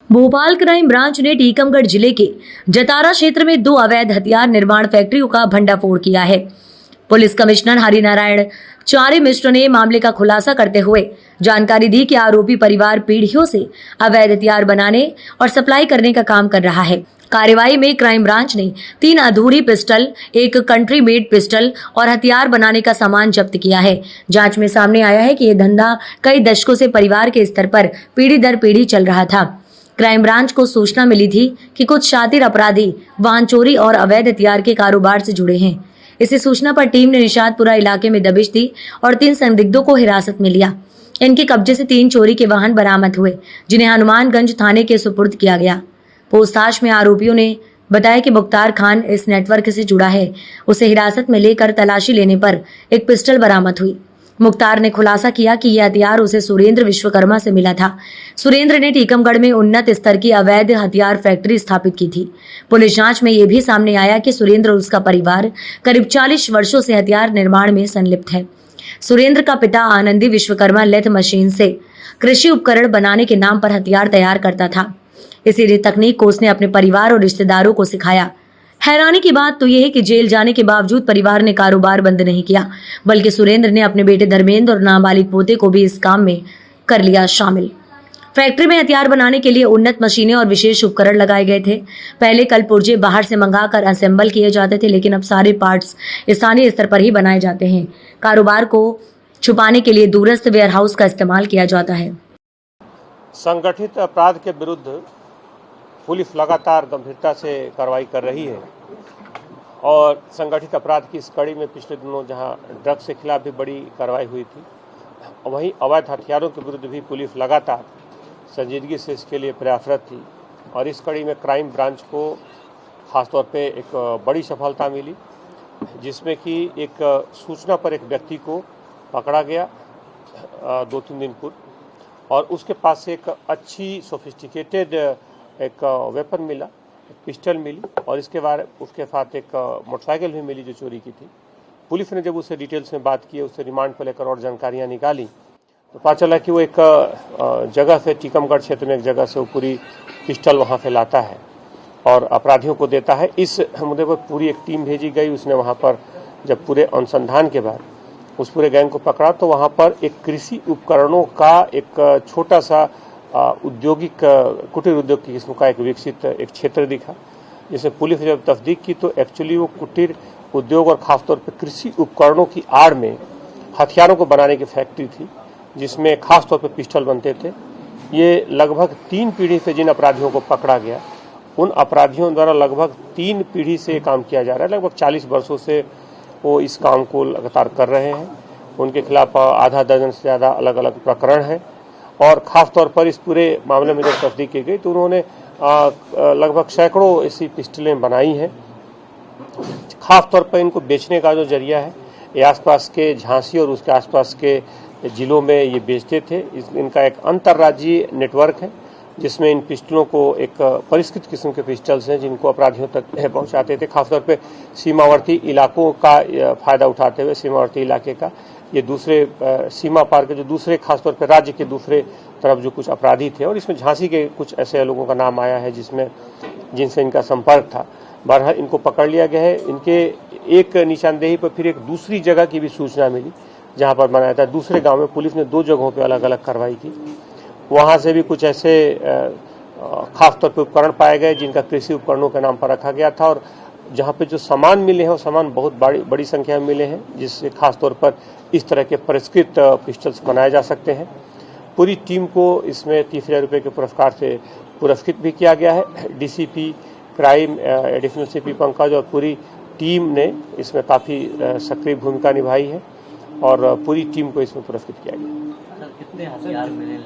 Bhopal crime branch ने टीकमगढ़ जिले के जतारा क्षेत्र में 2 अवैध हथियार निर्माण फैक्ट्रियों का भंडाफोड़ किया है। पुलिस कमिश्नर हरिनारायण चारे मिश्र ने मामले का खुलासा करते हुए जानकारी दी कि आरोपी परिवार पीढ़ियों से अवैध हथियार बनाने और सप्लाई करने का काम कर रहा है। कार्यवाही में क्राइम ब्रांच ने 3 अधूरी पिस्टल, 1 कंट्री मेड पिस्टल और हथियार बनाने का सामान जब्त किया है। जांच में सामने आया है कि यह धंधा कई दशकों से परिवार के स्तर पर पीढ़ी दर पीढ़ी चल रहा था। क्राइम ब्रांच को सूचना मिली थी कि कुछ शातिर अपराधी वाहन चोरी और अवैध हथियार के कारोबार से जुड़े हैं। इसी सूचना पर टीम ने निशादपुरा इलाके में दबिश दी और 3 संदिग्धों को हिरासत में लिया। इनके कब्जे से 3 चोरी के वाहन बरामद हुए, जिन्हें हनुमानगंज थाने के सुपुर्द किया गया। पूछताछ में आरोपियों ने बताया कि मुख्तार खान इस नेटवर्क से जुड़ा है। उसे हिरासत में लेकर तलाशी लेने पर एक पिस्टल बरामद हुई। मुख्तार ने खुलासा किया कि यह हथियार उसे सुरेंद्र विश्वकर्मा से मिला था। सुरेंद्र ने टीकमगढ़ में उन्नत स्तर की अवैध हथियार फैक्ट्री स्थापित की थी। पुलिस जांच में यह भी सामने आया कि सुरेंद्र और उसका परिवार करीब 40 वर्षों से हथियार निर्माण में संलिप्त है। सुरेंद्र का पिता आनंदी विश्वकर्मा लेथ मशीन से कृषि उपकरण बनाने के नाम पर हथियार तैयार करता था। इसी तकनीक को उसने अपने परिवार और रिश्तेदारों को सिखाया। हैरानी की बात तो यह है कि जेल जाने के बावजूद परिवार ने कारोबार बंद नहीं किया, बल्कि सुरेंद्र ने अपने बेटे धर्मेंद्र और नाबालिग पोते को भी इस काम में कर लिया शामिल। फैक्ट्री में हथियार बनाने के लिए उन्नत मशीनें और विशेष उपकरण लगाए गए थे। पहले कल पुर्जे बाहर से मंगाकर असेंबल किए जाते थे, लेकिन अब सारे पार्ट्स स्थानीय स्तर पर ही बनाए जाते हैं। कारोबार को छुपाने के लिए दूरस्थ वेयरहाउस का इस्तेमाल किया जाता है। संगठित अपराध के विरुद्ध पुलिस लगातार गंभीरता से कार्रवाई कर रही है और संगठित अपराध की इस कड़ी में पिछले दिनों जहां ड्रग्स के खिलाफ भी बड़ी कार्रवाई हुई थी, वहीं अवैध हथियारों के विरुद्ध भी पुलिस लगातार संजीदगी से इसके लिए प्रयासरत थी। और इस कड़ी में क्राइम ब्रांच को खासतौर पे एक बड़ी सफलता मिली, जिसमें कि एक सूचना पर एक व्यक्ति को पकड़ा गया 2-3 दिन पूर्व, और उसके पास से एक अच्छी सोफिस्टिकेटेड एक वेपन मिला, एक पिस्टल मिली, और उसके साथ एक मोटरसाइकिल भी मिली जो चोरी की थी। पुलिस ने जब उससे डिटेल्स में बात की, उससे रिमांड पर लेकर और जानकारियां निकाली, तो पता चला कि वो एक जगह से, टीकमगढ़ क्षेत्र में एक जगह से वो पूरी पिस्टल वहां से लाता है और अपराधियों को देता है। इस मुद्दे पर पूरी एक टीम भेजी गई। उसने वहां पर जब पूरे अनुसंधान के बाद उस पूरे गैंग को पकड़ा, तो वहां पर एक कृषि उपकरणों का एक छोटा सा औद्योगिक कुटीर उद्योग की किस्म का एक विकसित एक क्षेत्र दिखा, जिसे पुलिस ने जब तस्दीक की तो एक्चुअली वो कुटीर उद्योग और खासतौर पर कृषि उपकरणों की आड़ में हथियारों को बनाने की फैक्ट्री थी, जिसमें खासतौर पर पिस्टल बनते थे। ये लगभग 3 पीढ़ी से जिन अपराधियों को पकड़ा गया, उन अपराधियों द्वारा लगभग 3 पीढ़ी से काम किया जा रहा है। लगभग 40 वर्षों से वो इस काम को लगातार कर रहे हैं। उनके खिलाफ आधा दर्जन से ज़्यादा अलग अलग प्रकरण हैं, और ख़ास तौर पर इस पूरे मामले में जब तस्दीक की गई तो उन्होंने लगभग सैकड़ों ऐसी पिस्टलें बनाई हैं। ख़ास तौर पर इनको बेचने का जो जरिया है, ये आसपास के झांसी और उसके आसपास के ज़िलों में ये बेचते थे। इनका एक अंतर्राज्यीय नेटवर्क है, जिसमें इन पिस्टलों को एक परिष्कृत किस्म के पिस्टल्स हैं जिनको अपराधियों तक पहुंचाते थे। खासतौर पे सीमावर्ती इलाकों का फ़ायदा उठाते हुए सीमावर्ती इलाके का ये दूसरे सीमा पार के जो दूसरे खासतौर पे राज्य के दूसरे तरफ जो कुछ अपराधी थे, और इसमें झांसी के कुछ ऐसे लोगों का नाम आया है जिनसे इनका संपर्क था। बहरहाल इनको पकड़ लिया गया है। इनके एक निशानदेही पर फिर एक दूसरी जगह की भी सूचना मिली जहाँ पर बनाया था। दूसरे गाँव में पुलिस ने 2 जगहों पर अलग अलग कार्रवाई की। वहाँ से भी कुछ ऐसे खासतौर पर उपकरण पाए गए जिनका कृषि उपकरणों के नाम पर रखा गया था, और जहाँ पे जो सामान मिले हैं वो सामान बहुत बड़ी संख्या में मिले हैं, जिससे खासतौर पर इस तरह के परिष्कृत पिस्टल्स बनाए जा सकते हैं। पूरी टीम को इसमें 30,000 रुपये के पुरस्कार से पुरस्कृत भी किया गया है। DCP crime additional CP Pankaj और पूरी टीम ने इसमें काफ़ी सक्रिय भूमिका निभाई है, और पूरी टीम को इसमें पुरस्कृत किया गया। कितने हथियार मिले